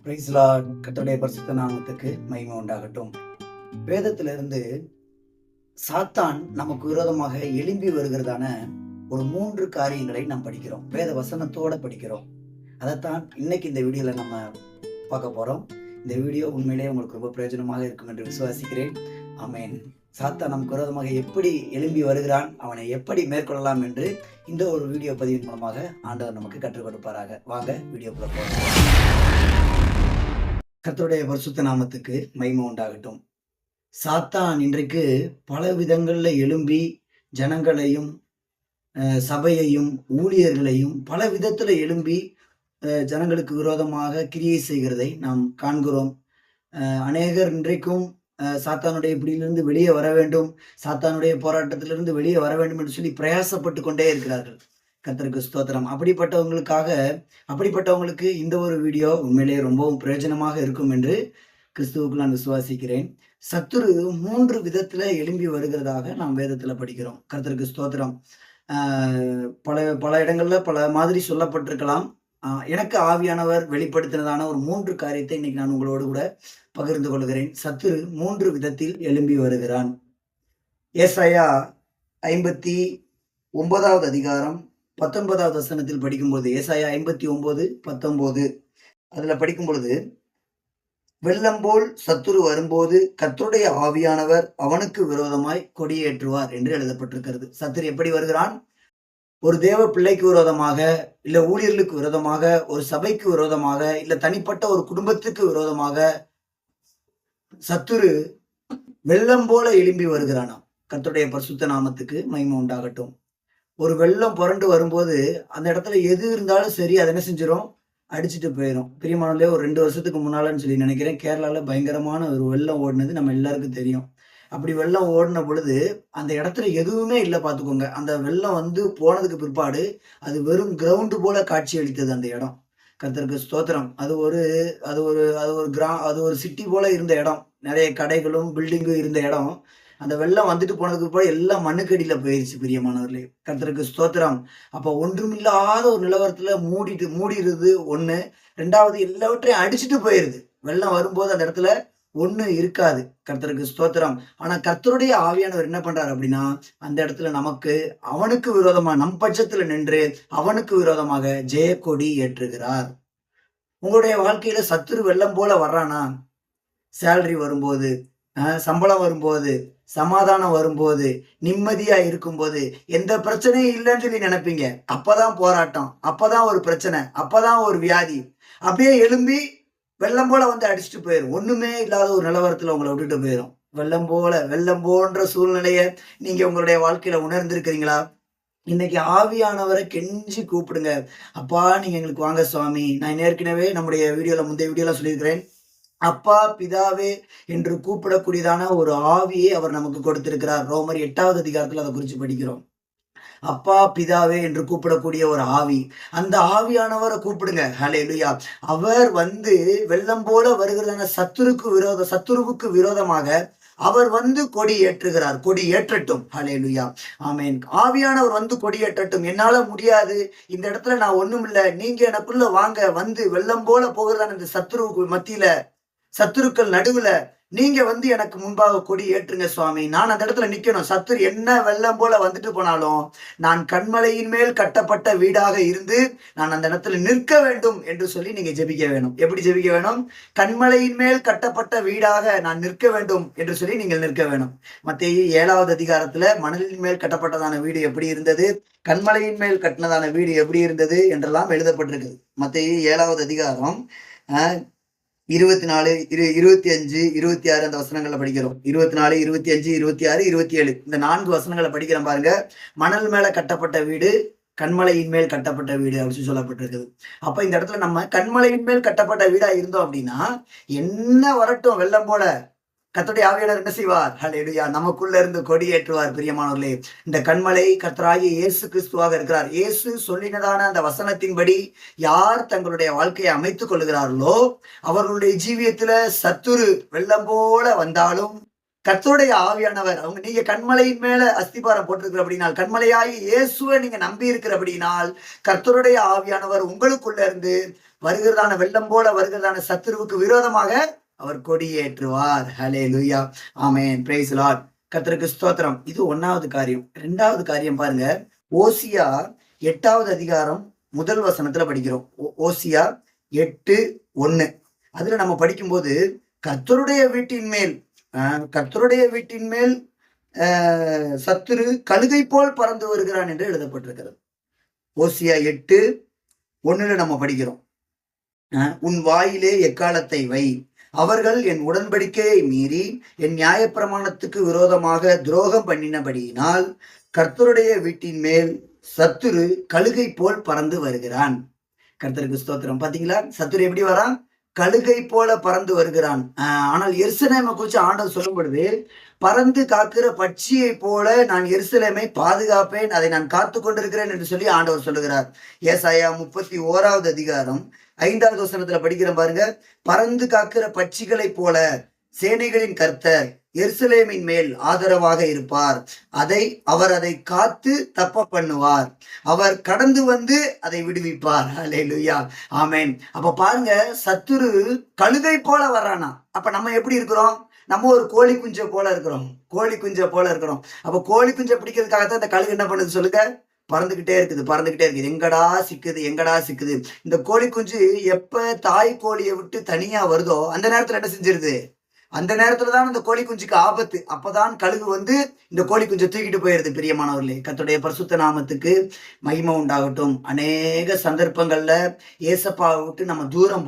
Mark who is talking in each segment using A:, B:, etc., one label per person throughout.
A: Price Lord. கர்த்தருடைய பரிசுத்த நாமத்துக்கு மகிமை உண்டாகட்டும். வேதத்திலிருந்து சாத்தான் நமக்கு விரோதமாக எழும்பி வருகிறதான ஒரு 3 காரியங்களை நாம் படிக்கிறோம். வேத வசனத்தோட படிக்கிறோம். அதைத்தான் இன்னைக்கு இந்த வீடியோல நம்ம பார்க்க போறோம். இந்த வீடியோ உண்மையிலேயே உங்களுக்கு ரொம்ப பிரயோஜனமாக இருக்கும் என்று விசுவாசிக்கிறேன். ஆமென். சாத்தான் நமக்கு விரோதமாக எப்படி எழும்பி வருகிறான், அவனை எப்படி மேற்கொள்ளலாம் என்று இந்த ஒரு வீடியோ பதிவின் மூலமாக ஆண்டவர் நமக்கு கற்றுக் கொடுப்பாராக. வாங்க வீடியோக்குள்ள போறோம். கர்த்தருடைய பரிசுத்த நாமத்துக்கு மகிமை உண்டாகட்டும். சாத்தான் இன்றைக்கு பல விதங்கள்ல எழும்பி ஜனங்களையும் சபையையும் ஊழியர்களையும் பல விதத்துல எழும்பி ஜனங்களுக்கு விரோதமாக கிரியை செய்கிறதை நாம் காண்கிறோம். அநேகர் இன்றைக்கும் சாத்தானுடைய பிடியிலிருந்து வெளியே வர வேண்டும், சாத்தானுடைய போராட்டத்திலிருந்து வெளியே வர வேண்டும் என்று சொல்லி பிரயாசப்பட்டு கொண்டே இருக்கிறார்கள். கர்த்தருக்கு ஸ்தோத்திரம். அப்படிப்பட்டவங்களுக்கு இந்த ஒரு வீடியோ உண்மையிலேயே ரொம்பவும் பிரயோஜனமாக இருக்கும் என்று கிறிஸ்துவுக்கு நான் விசுவாசிக்கிறேன். சத்துரு 3 விதத்துல எழும்பி வருகிறதாக நாம் வேதத்துல படிக்கிறோம். கர்த்தருக்கு ஸ்தோத்திரம். பல பல இடங்கள்ல பல மாதிரி சொல்லப்பட்டிருக்கலாம். எனக்கு ஆவியானவர் வெளிப்படுத்தினதான ஒரு 3 காரியத்தை இன்னைக்கு நான் உங்களோடு கூட பகிர்ந்து கொள்கிறேன். சத்துரு 3 விதத்தில் எழும்பி வருகிறான். ஏசாயா 59வது அதிகாரம் 19வது வசனத்தில் படிக்கும்போது, ஏசாயா 59:19 அதுல படிக்கும் பொழுது, வெள்ளம் போல் சத்துரு வரும்போது கர்த்தருடைய ஆவியானவர் அவனுக்கு விரோதமாய் கொடியேற்றுவார் என்று எழுதப்பட்டிருக்கிறது. சத்துரு எப்படி வருகிறான்? ஒரு தேவ பிள்ளைக்கு விரோதமாக, இல்ல ஊழியர்களுக்கு விரோதமாக, ஒரு சபைக்கு விரோதமாக, இல்ல தனிப்பட்ட ஒரு குடும்பத்துக்கு விரோதமாக சத்துரு வெள்ளம் போல எழும்பி வருகிறானாம். கர்த்தருடைய பரிசுத்த நாமத்துக்கு மகிமை உண்டாகட்டும். ஒரு வெள்ளம் புரண்டு வரும்போது அந்த இடத்துல எது இருந்தாலும் சரி, அதை என்ன செஞ்சிடும்? அடிச்சுட்டு போயிடும். பிரியமானவர்களே, ஒரு 2 வருஷத்துக்கு முன்னாலன்னு சொல்லி நினைக்கிறேன், கேரளால பயங்கரமான ஒரு வெள்ளம் ஓடினது நம்ம எல்லாருக்கும் தெரியும். அப்படி வெள்ளம் ஓடின பொழுது அந்த இடத்துல எதுவுமே இல்லை பார்த்துக்கோங்க. அந்த வெள்ளம் போனதுக்கு பிற்பாடு அது வெறும் கிரவுண்டு போல காட்சி அளித்தது அந்த இடம். கர்த்தருக்கு ஸ்தோத்திரம். அது ஒரு சிட்டி போல இருந்த இடம். நிறைய கடைகளும் பில்டிங்கும் இருந்த இடம். அந்த வெள்ளம் போனதுக்கு பிற்பாடு எல்லாம் மண்ணுக்கடியில போயிருச்சு. பிரியமானவர்களே, கர்த்தருக்கு ஸ்தோத்திரம். அப்ப ஒன்றுமில்லாத ஒரு நிலவரத்துல மூடிடுது ஒண்ணு. 2வது எல்லாவற்றையும் அடிச்சுட்டு போயிருது. வெள்ளம் வரும்போது அந்த இடத்துல ஒண்ணு இருக்காது. கர்த்தருக்கு ஸ்தோத்திரம். ஆனா கர்த்தருடைய ஆவியானவர் என்ன பண்றாரு அப்படின்னா, அந்த இடத்துல அவனுக்கு விரோதமா நம் பட்சத்துல நின்று அவனுக்கு விரோதமாக ஜெயக்கொடி ஏற்றுகிறார். உங்களுடைய வாழ்க்கையில சத்துரு வெள்ளம் போல வர்றானா? சேலரி வரும்போது, சம்பளம் வரும்போது, சமாதானம் வரும்போது, நிம்மதியா இருக்கும்போது, எந்த பிரச்சனையும் இல்லைன்னு சொல்லி நினைப்பீங்க. அப்பதான் போராட்டம், அப்பதான் ஒரு பிரச்சனை, அப்பதான் ஒரு வியாதி அப்படியே எழும்பி வெள்ளம் போல அடிச்சுட்டு போயிடும். ஒண்ணுமே இல்லாத ஒரு நிலவரத்துல உங்களை விட்டுட்டு போயிடும். வெள்ளம் போன்ற சூழ்நிலைய நீங்க உங்களுடைய வாழ்க்கையில உணர்ந்திருக்கிறீங்களா? இன்னைக்கு ஆவியானவரை கெஞ்சி கூப்பிடுங்க. அப்பா, நீங்க எங்களுக்கு வாங்க சுவாமி. நான் ஏற்கனவே நம்முடைய முந்தைய வீடியோல சொல்லியிருக்கிறேன். அப்பா பிதாவே என்று கூப்பிடக்கூடியதான ஒரு ஆவியை அவர் நமக்கு கொடுத்திருக்கிறார். ரோமர் 8வது அதிகாரத்துல அதை குறித்து படிக்கிறோம். அப்பா பிதாவே என்று கூப்பிடக்கூடிய ஒரு ஆவி. அந்த ஆவியானவரை கூப்பிடுங்க. ஹல்லேலூயா. அவர் வெள்ளம் போல வருகிறதான சத்துருவுக்கு விரோதமாக அவர் கொடி ஏற்றுகிறார். கொடி ஏற்றட்டும். ஹல்லேலூயா. ஆமென். ஆவியானவர் கொடி ஏற்றட்டும். என்னால முடியாது, இந்த இடத்துல நான் ஒண்ணும் இல்லை, நீங்க எனக்குள்ள வாங்க, வெள்ளம் போல போகிறதான இந்த சத்துருவுக்கு மத்தியில, சத்துருக்கள் நடுவுல நீங்க எனக்கு முன்பாக கொடி ஏற்றுங்க சுவாமி. நான் அந்த இடத்துல நிக்கணும். சத்துரு என்ன வெள்ளம் போல வந்துட்டு போனாலும் நான் கன்மலையின் மேல் கட்டப்பட்ட வீடாக இருந்து நான் அந்த இடத்துல நிற்க வேண்டும் என்று சொல்லி நீங்க ஜெபிக்க வேணும். எப்படி ஜெபிக்க வேணும்? கன்மலையின் மேல் கட்டப்பட்ட வீடாக நான் நிற்க வேண்டும் என்று சொல்லி நீங்கள் நிற்க வேணும். மத்தேயு 7வது அதிகாரத்துல மணலின் மேல் கட்டப்பட்டதான வீடு எப்படி இருந்தது, கன்மலையின் மேல் கட்டினதான வீடு எப்படி இருந்தது என்றெல்லாம் எழுதப்பட்டிருக்கு. மத்தேயு 7வது அதிகாரம் 24, 25, 26 அந்த வசனங்களை படிக்கிறோம். 24, 25, 26, 27 இந்த 4 வசனங்களை படிக்கிறோம் பாருங்க. மணல் மேல கட்டப்பட்ட வீடு, கண்மலையின் மேல் கட்டப்பட்ட வீடு அப்படின்னு சொல்லப்பட்டிருக்குது. அப்ப இந்த இடத்துல நம்ம கண்மலையின் மேல் கட்டப்பட்ட வீடா இருந்தோம் அப்படின்னா, என்ன வரட்டும் வெள்ளம் போல, கர்த்தருடைய ஆவியானவர் என்ன செய்வார்? ஹல்லேலூயா. நமக்குள்ள இருந்து கொடியேற்றுவார். பிரியமானவர்களே, இந்த கன்மலை கர்த்தராகிய இயேசு கிறிஸ்துவாக இருக்கிறார். இயேசு சொல்லினதான அந்த வசனத்தின்படி யார் தங்களுடைய வாழ்க்கையை அமைத்துக் கொள்கிறார்களோ அவர்களுடைய ஜீவியத்துல சத்துரு வெள்ளம் போல வந்தாலும் கர்த்தருடைய ஆவியானவர் நீங்க கண்மலையின் மேல அஸ்திபாரம் போட்டிருக்கிற அப்படின்னா, கண்மலையாகி இயேசுவை நீங்க நம்பி இருக்கிற அப்படின்னால் கர்த்தருடைய ஆவியானவர் உங்களுக்குள்ள இருந்து வருகிறதான வெள்ளம் போல வருகிறதான சத்துருவுக்கு விரோதமாக அவர் கொடியேற்றுவார். ஹல்லேலூயா, ஆமென், பிரைஸ் லார்ட். கர்த்தருக்கு ஸ்தோத்திரம். இது 1வது காரியம். 2வது காரியம் பாருங்க, ஓசியா 8வது அதிகாரம் 1 வசனத்துல படிக்கிறோம். ஓசியா 8:1. அதுல நம்ம படிக்கும்போது கர்த்தருடைய வீட்டின் மேல் கர்த்தருடைய வீட்டின் மேல் சத்துரு கழுகை போல் பறந்து வருகிறான் என்று எழுதப்பட்டிருக்கிறது. ஓசியா 8:1 நம்ம படிக்கிறோம். உன் வாயிலே எக்காலத்தை வை, அவர்கள் என் உடன்படிக்கையை மீறி என் நியாயப்பிரமாணத்துக்கு விரோதமாக துரோகம் பண்ணினபடியினால் கர்த்தருடைய வீட்டின் மேல் சத்துரு கழுகை போல் பறந்து வருகிறான். கர்த்தருக்கு ஸ்தோத்திரம். பாத்தீங்களா, சத்துரு எப்படி வரான்? கழுகை போல பறந்து வருகிறான். ஆனால் எருசலேமை குறித்து ஆண்டவர் சொல்லும் பொழுது, பறந்து காக்கிற பட்சியை போல நான் எருசலேமை பாதுகாப்பேன், அதை நான் காத்து கொண்டிருக்கிறேன் என்று சொல்லி ஆண்டவர் சொல்லுகிறார். ஏசாயா 31வது அதிகாரம் 5வது வசனத்துல படிக்கிறேன் பாருங்க. பறந்து காக்கிற பட்சிகளை போல சேனைகளின் கர்த்தர் எருசலேமின் மேல் ஆதரவாக இருப்பார். அவர் அதை காத்து தப்ப பண்ணுவார். அவர் கடந்து வந்து அதை விடுவிப்பார். அல்லேலூயா, ஆமென். அப்ப பாருங்க, சத்துரு கழுகை போல வர்றானா. அப்ப நம்ம எப்படி இருக்கிறோம்? நம்ம ஒரு கோழி குஞ்சை போல இருக்கிறோம். கோழி குஞ்சை போல இருக்கிறோம். அப்ப கோழி குஞ்சை பிடிக்கிறதுக்காகத்தான் இந்த கழுகு என்ன பண்ணுது சொல்லுங்க? பறந்துகிட்டே இருக்குது. எங்கடா சிக்குது. இந்த கோழி குஞ்சு எப்ப தாய் கோழியை விட்டு தனியா வருதோ அந்த நேரத்துல என்ன செஞ்சிருது? அந்த நேரத்துலதான் இந்த கோழி குஞ்சுக்கு ஆபத்து. அப்பதான் கழுகு வந்து இந்த கோழி குஞ்சை தூக்கிட்டு போயிருது. பிரியமானவர்களே, கர்த்தருடைய பரிசுத்த நாமத்துக்கு மகிமை உண்டாகட்டும். அநேக சந்தர்ப்பங்கள்ல ஏசப்பாவை விட்டு நம்ம தூரம்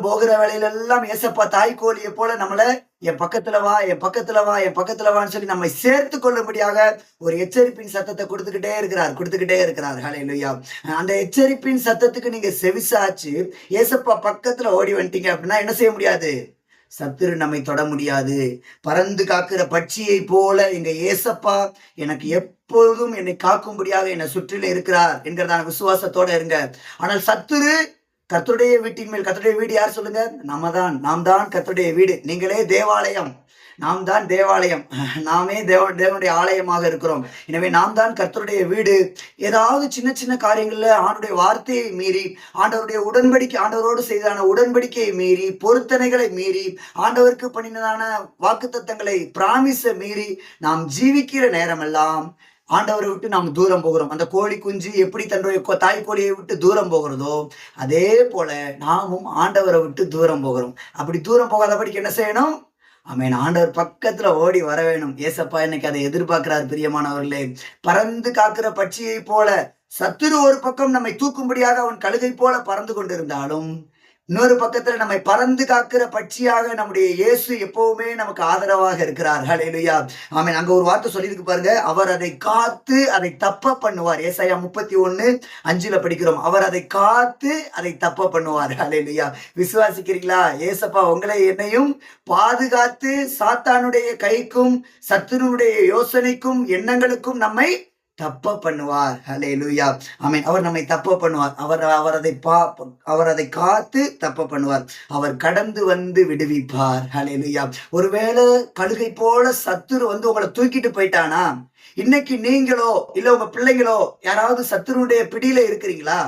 A: போகிற வேலையில எல்லாம் ஏசப்பா தாய் கோழியை போல நம்மளை என் பக்கத்துல வான்னு சொல்லி நம்மை சேர்த்து கொள்ளும்படியாக ஒரு எச்சரிப்பின் சத்தத்தை கொடுத்துக்கிட்டே இருக்கிறார். ஹல்லேலூயா. அந்த எச்சரிப்பின் சத்தத்துக்கு நீங்க செவிசாச்சு ஏசப்பா பக்கத்துல ஓடி வந்துட்டீங்க அப்படின்னா என்ன செய்ய முடியாது? சத்துரு நம்மை தொட முடியாது. பறந்து காக்கிற பட்சியை போல எங்க ஏசப்பா எனக்கு எப்பொழுதும் என்னை காக்கும்படியாக என்னை சுற்றில இருக்கிறார் என்கிறதான விசுவாசத்தோட இருங்க. ஆனால் சத்துரு கர்த்தருடைய வீட்டின் மேல், கர்த்தருடைய வீடு யார் சொல்லுங்க? நாம் தான் கர்த்தருடைய வீடு. நீங்களே தேவாலயம். நாம் தான் தேவாலயம். நாமே தேவனுடைய ஆலயமாக இருக்கிறோம். எனவே நாம் தான் கர்த்தருடைய வீடு. ஏதாவது சின்ன காரியங்கள்ல ஆண்டவருடைய வார்த்தையை மீறி, ஆண்டவரோடு செய்தான உடன்படிக்கையை மீறி, பொருத்தனைகளை மீறி, ஆண்டவருக்கு பண்ணினதான வாக்குத்தத்தங்களை பிராமிஸை மீறி நாம் ஜீவிக்கிற நேரமெல்லாம் ஆண்டவரை விட்டு நாம் தூரம் போகிறோம். அந்த கோழி குஞ்சு எப்படி தன்னுடைய தாய் கோழியை விட்டு தூரம் போகிறதோ அதே போல நாமும் ஆண்டவரை விட்டு தூரம் போகிறோம். அப்படி தூரம் போகாதபடிக்கு என்ன செய்யணும்? ஆமென், ஆண்டவர் பக்கத்துல ஓடி வர வேணும். ஏசப்பா இன்னைக்கு அதை எதிர்பார்க்கிறார். பிரியமானவர்களே, பறந்து காக்கிற பட்சியை போல சத்துரு ஒரு பக்கம் நம்மை தூக்கும்படியாக அவன் கழுகை போல பறந்து கொண்டிருந்தாலும், இன்னொரு பக்கத்துல நம்மை பறந்து காக்கிற பட்சியாக நம்முடைய இயேசு எப்பவுமே நமக்கு ஆதரவாக இருக்கிறார். ஹல்லேலூயா, ஆமென். அங்க ஒரு வார்த்தை சொல்லியிருக்கு பாருங்க, அவர் அதை காத்து அதை தப்ப பண்ணுவார். ஏசாயா 31:5 படிக்கிறோம். அவர் அதை காத்து அதை தப்ப பண்ணுவார். ஹல்லேலூயா. விசுவாசிக்கிறீங்களா? ஏசப்பா உங்களை என்னையும் பாதுகாத்து சாத்தானுடைய கைக்கும் சத்துருடைய யோசனைக்கும் எண்ணங்களுக்கும் நம்மை தப்ப பண்ணுவார். ஹல்லேலூயா, ஆமென். அவர் நம்மை தப்ப பண்ணுவார். அவர் அதை காத்து தப்ப பண்ணுவார். அவர் கடந்து வந்து விடுவிப்பார். ஹல்லேலூயா. ஒருவேளை கழுகை போல சத்துரு வந்து உங்களை தூக்கிட்டு போயிட்டானா, இன்னைக்கு நீங்களோ இல்ல உங்க பிள்ளைங்களோ யாராவது சத்துருடைய பிடியில இருக்கிறீங்களா?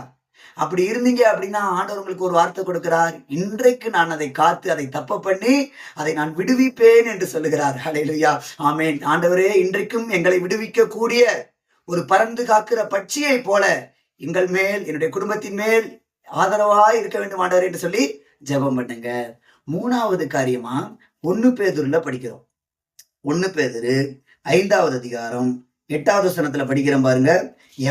A: அப்படி இருந்தீங்க அப்படின்னா ஆண்டவர் உங்களுக்கு ஒரு வார்த்தை கொடுக்கிறார். இன்றைக்கு நான் அதை காத்து அதை தப்ப பண்ணி அதை நான் விடுவிப்பேன் என்று சொல்லுகிறார். ஹல்லேலூயா, ஆமென். ஆண்டவரே, இன்றைக்கும் எங்களை விடுவிக்க கூடிய ஒரு பறந்து காக்கிற பட்சியை போல எங்கள் மேல், என்னுடைய குடும்பத்தின் மேல் ஆதரவாய் இருக்க வேண்டும் ஆண்டவர் என்று சொல்லி ஜெபம் பண்ணுங்க. 3வது காரியமா 1 பேதுருல படிக்கிறோம். 1 பேதுரு 5வது அதிகாரம் 8வது வசனத்துல படிக்கிறோம் பாருங்க.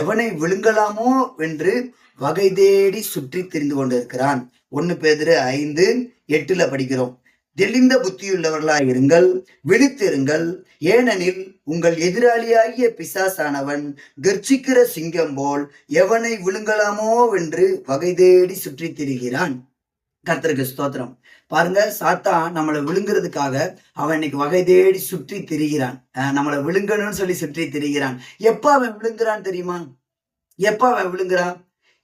A: எவனை விழுங்கலாமோ என்று வகை தேடி சுற்றி திரிந்து கொண்டிருக்கிறான். 1 பேதுரு 5:8 படிக்கிறோம். தெளிந்த புத்தியுள்ளவர்களாய் இருங்கள், விழித்திருங்கள். ஏனெனில் உங்கள் எதிராளியாகிய பிசாசானவன் கர்ச்சிக்கிற சிங்கம் போல் எவனை விழுங்கலாமோ என்று வகை தேடி சுற்றி திரிகிறான். கர்த்தருக்கு ஸ்தோத்திரம். பாருங்க, சாத்தான் நம்மளை விழுங்குறதுக்காக அவன் இன்னைக்கு வகை தேடி சுற்றி திரிகிறான். நம்மளை விழுங்கணும்னு சொல்லி சுற்றி திரிகிறான். எப்ப அவன் விழுங்குறான் தெரியுமா?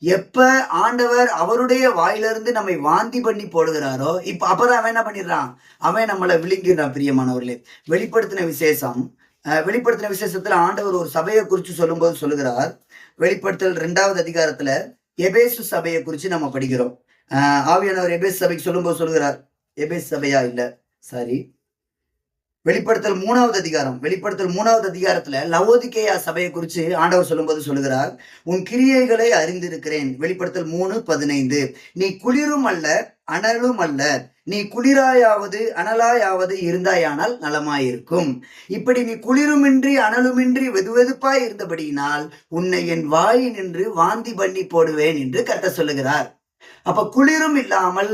A: எப்ப ஆண்டவர் அவருடைய வாயிலிருந்து நம்மை வாந்தி பண்ணி போடுகிறாரோ அப்பதான் அவன் என்ன பண்ணிடுறான்? அவன் நம்மளை விழுங்கிறான். பிரியமானவர்களே, வெளிப்படுத்தின விசேஷத்துல ஆண்டவர் ஒரு சபையை குறித்து சொல்லும்போது சொல்லுகிறார். வெளிப்படுத்தல் 2வது அதிகாரத்துல எபேசு சபையை குறித்து நம்ம படிக்கிறோம். ஆவியானவர் எபேசு சபைக்கு சொல்லும்போது சொல்லுகிறார், எபேசு சபையா இல்ல சாரி, வெளிப்படுத்தல் 3வது அதிகாரத்துல லவோதிக்கேயா சபையை குறித்து ஆண்டவர் சொல்லும்போது சொல்லுகிறார், உன் கிரியைகளை அறிந்திருக்கிறேன். வெளிப்படுத்தல் 3:15, நீ குளிரும் அல்ல அனலும் அல்ல, நீ குளிராயாவது அனலாயாவது இருந்தாயானால் நலமாயிருக்கும். இப்படி நீ குளிருமின்றி அனலுமின்றி வெதுவெதுப்பாய் இருந்தபடியினால் உன்னை என் வாயினின்று வாந்தி பண்ணி போடுவேன் என்று கர்த்தர் சொல்லுகிறார். அப்ப குளிரும் இல்லாமல்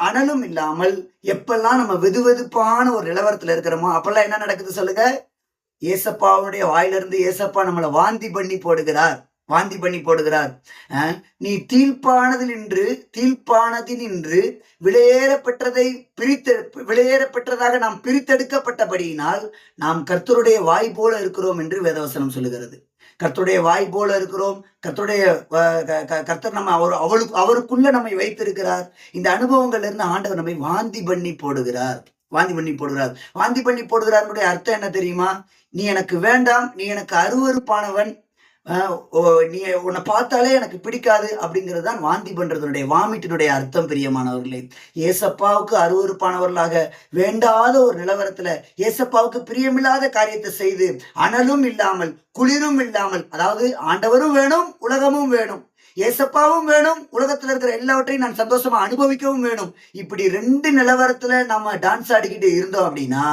A: அனலும் இல்லாமல் எப்பெல்லாம் நம்ம வெதுவெதுப்பான ஒரு நிலவரத்துல இருக்கிறோமோ அப்பெல்லாம் என்ன நடக்குது சொல்லுங்க? ஏசப்பாவுடைய வாயிலிருந்து ஏசப்பா நம்மளை வாந்தி பண்ணி போடுகிறார். நீ தீழ்ப்பானதினின்று விலையேறப்பெற்றதாக நாம் பிரித்தெடுக்கப்பட்டபடியினால் நாம் கர்த்தருடைய வாய் போல இருக்கிறோம் என்று வேதவசனம் சொல்லுகிறது. கர்த்தருடைய வாய் போல இருக்கிறோம். கர்த்தர் நம்ம அவருக்குள்ள நம்மை வைத்திருக்கிறார். இந்த அனுபவங்கள்ல இருந்து ஆண்டவர் நம்மை வாந்தி பண்ணி போடுகிறார். வாந்தி பண்ணி போடுகிறாருடைய அர்த்தம் என்ன தெரியுமா? நீ எனக்கு வேண்டாம், நீ எனக்கு அருவருப்பானவன், நீ உன்னை பார்த்தாலே எனக்கு பிடிக்காது அப்படிங்கிறது தான் வாந்தி பண்றதுடைய வாமிட்டினுடைய அர்த்தம். பிரியமானவர்களே, ஏசப்பாவுக்கு அருவருப்பானவர்களாக வேண்டாத ஒரு நிலவரத்துல ஏசப்பாவுக்கு பிரியமில்லாத காரியத்தை செய்து அனலும் இல்லாமல் குளிரும் இல்லாமல், அதாவது ஆண்டவரும் வேணும் உலகமும் வேணும், ஏசப்பாவும் வேணும், உலகத்துல இருக்கிற எல்லாவற்றையும் நான் சந்தோஷமா அனுபவிக்கவும் வேணும், இப்படி 2 நிலவரத்துல நம்ம டான்ஸ் ஆடிக்கிட்டு இருந்தோம் அப்படின்னா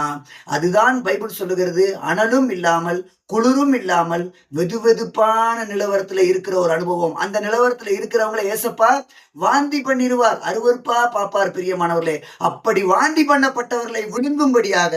A: அதுதான் பைபிள் சொல்லுகிறது அனலும் இல்லாமல் குளிரும் இல்லாமல் வெதுவெதுப்பான நிலவரத்துல இருக்கிற ஒரு அனுபவம். அந்த நிலவரத்துல இருக்கிறவங்களை ஏசப்பா வாந்தி பண்ணிடுவார், அருவருப்பா பாப்பார். பிரியமானவர்களே, அப்படி வாந்தி பண்ணப்பட்டவர்களை விழுங்கும்படியாக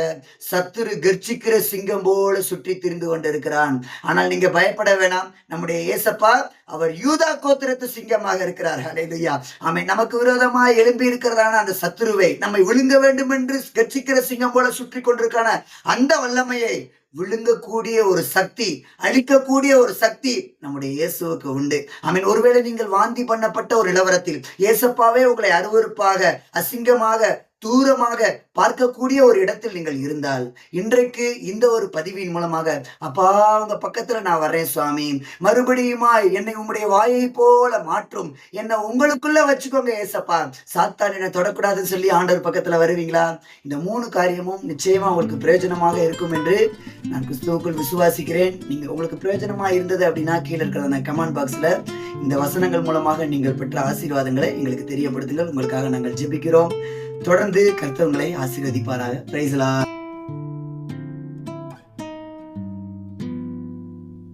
A: சத்துரு கர்ச்சிக்கிற சிங்கம் போல சுற்றி திரிந்து கொண்டிருக்கிறான். ஆனால் நீங்க பயப்பட வேணாம், நம்முடைய ஏசப்பா அவர் யூதா கோத்திரத்து சிங்கமாக இருக்கிறார். ஹல்லேலூயா, ஆமென். நமக்கு விரோதமாய் எழும்பி இருக்கிறதான அந்த சத்துருவை நம்மை விழுங்க வேண்டும் என்று கர்ச்சிக்கிற சிங்கம் போல சுற்றி கொண்டிருக்கான அந்த வல்லமையை விழுங்கக்கூடிய ஒரு சக்தி, அழிக்கக்கூடிய ஒரு சக்தி நம்முடைய இயேசுவுக்கு உண்டு. ஆமென். ஒருவேளை நீங்கள் வாந்தி பண்ணப்பட்ட ஒரு நிலவரத்தில் ஏசப்பாவே உங்களை அருவருப்பாக அசிங்கமாக தூரமாக பார்க்கக்கூடிய ஒரு இடத்தில் நீங்கள் இருந்தால் இன்றைக்கு இந்த ஒரு பதிவின் மூலமாக, அப்பா உங்க பக்கத்துல நான் வர்றேன் சுவாமி, மறுபடியுமாய் என்னை உங்களுடைய வாயை போல மாற்றும், என்னை உங்களுக்குள்ள வச்சுக்கோங்க ஏசப்பா, சாத்தான் என்னை தொடக்கூடாதுன்னு சொல்லி ஆண்டவர் பக்கத்துல வருவீங்களா? இந்த 3 காரியமும் நிச்சயமா உங்களுக்கு பிரயோஜனமாக இருக்கும் என்று நான் கிறிஸ்துவுக்குள் விசுவாசிக்கிறேன். நீங்க உங்களுக்கு பிரயோஜனமா இருந்தது அப்படின்னா கீழே இருக்கிற கமெண்ட் பாக்ஸ்ல இந்த வசனங்கள் மூலமாக நீங்கள் பெற்ற ஆசீர்வாதங்களை எங்களுக்கு தெரியப்படுத்துங்கள். உங்களுக்காக நாங்கள் ஜெபிக்கிறோம். தொடர்ந்து கர்த்தர் உங்களை ஆசீர்வதிப்பாராக. Praise the Lord.